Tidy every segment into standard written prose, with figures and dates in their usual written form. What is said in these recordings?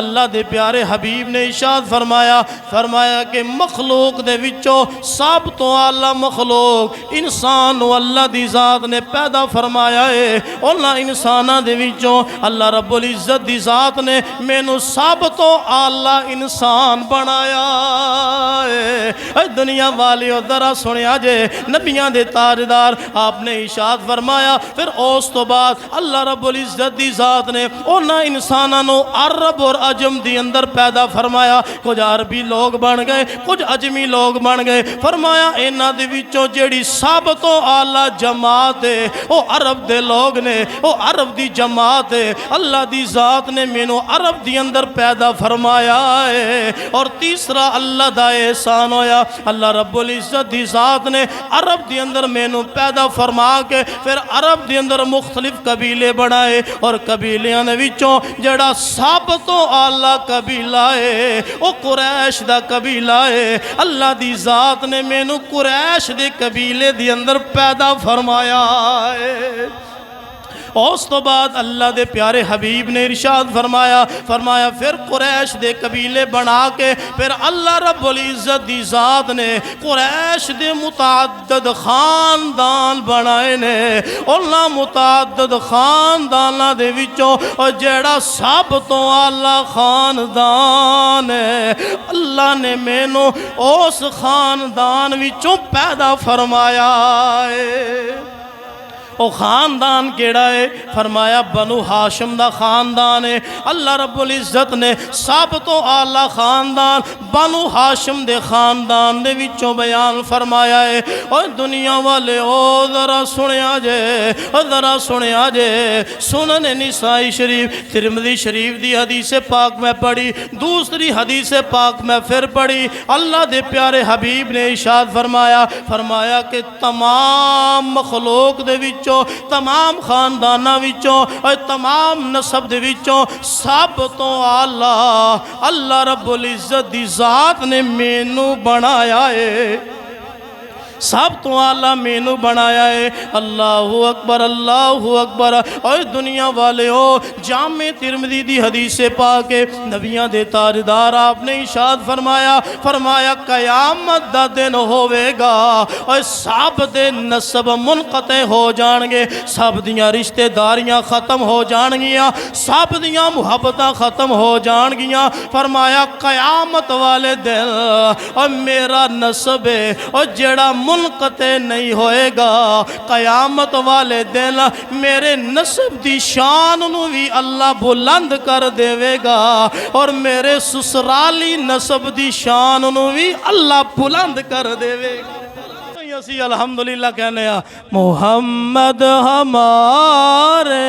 اللہ دے پیارے حبیب نے ارشاد فرمایا کہ مخلوق دے وچوں سب تو اعلیٰ مخلوق انسان و اللہ دی ذات نے پیدا فرمایا ہے۔ انہاں انساناں دے وچوں اللہ رب العزت دی ذات نے مینوں سب تو اعلیٰ انسان بنایا ہے۔ اے دنیا والیو ذرا سنیا جے، نبیاں دے تاجدار آپ نے ارشاد فرمایا، پھر اس تو بعد اللہ رب العزت دی ذات نے انہاں انساناں نو عرب اور عجم دی اندر پیدا فرمایا۔ کچھ عربی لوگ بن گئے، کچھ عجمی لوگ بن گئے۔ فرمایا انہاں دے وچوں جیڑی سب تو اعلیٰ جماعت ہے وہ عرب دے لوگ نے، وہ عرب دی جماعت ہے۔ اللہ دی ذات نے مینوں عرب دی اندر پیدا فرمایا ہے۔ اور تیسرا اللہ دا احسان ہویا، اللہ رب العزت دی ذات نے عرب دی اندر مینوں پیدا فرما کے پھر عرب دی اندر مختلف قبیلے بنائے، اور قبیلیاں دے وچوں جڑا سب تو اعلیٰ قبیلہ ہے وہ قریش دا قبیلہ ہے۔ اللہ دی ذات نے مینوں قریش دے قبیلے دی اندر پیدا فرمایا ہے۔ اس تو بعد اللہ دے پیارے حبیب نے ارشاد فرمایا پھر قریش دے قبیلے بنا کے پھر اللہ رب العزت دی ذات نے قریش دے متعدد خاندان بنائے نے۔ انہاں متعدد خانداناں دے وچوں جیڑا سب تو اعلیٰ خاندان ہے، اللہ نے مینوں اس خاندان وچوں پیدا فرمایا ہے۔ او خاندان کیڑا ہے؟ فرمایا بنو ہاشم دا خاندان ہے۔ اللہ رب العزت نے سب تو اعلیٰ خاندان بنو ہاشم دے خاندان دے وچوں بیان فرمایا ہے۔ اور دنیا والے او ذرا سنیا جے سنن نسائی شریف ترمذی شریف دی حدیث پاک میں پڑھی، دوسری حدیث پاک میں پھر پڑھی۔ اللہ دے پیارے حبیب نے ارشاد فرمایا کہ تمام مخلوق دے وچوں، تمام خانداناں وچوں اور تمام نسب دے وچوں سب تو اعلیٰ اللہ رب العزت دی ذات نے مینوں بنایا ہے، سب تو اعلیٰ مینوں بنایا ہے۔ اللہ اکبر اللہ اکبر۔ اور دنیا والے ہو، جامع ترمذی دی حدیث پاک نبیاں دے تاجدار آپ نے ارشاد فرمایا قیامت دا دن ہوئے گا اور سب دے نسب منقطع ہو جان گے، سب دیاں رشتہ داریاں ختم ہو جان گیاں، سب دیاں محبتاں ختم ہو جان گیاں۔ فرمایا قیامت والے دن اور میرا نسب ہے اور جڑا منقطع نہیں ہوئے گا، قیامت والے دن میرے نسب دی شان نو بھی اللہ بلند کر دے گا، اور میرے سسرالی نسب دی شان نو بھی اللہ بلند کر دے گا۔ اسی الحمدللہ کہنے ہیں محمد ہمارے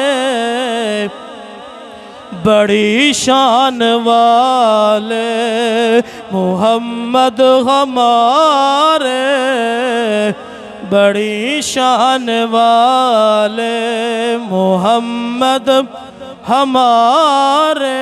بڑی شان والے، محمد ہمارے بڑی شان والے، محمد ہمارے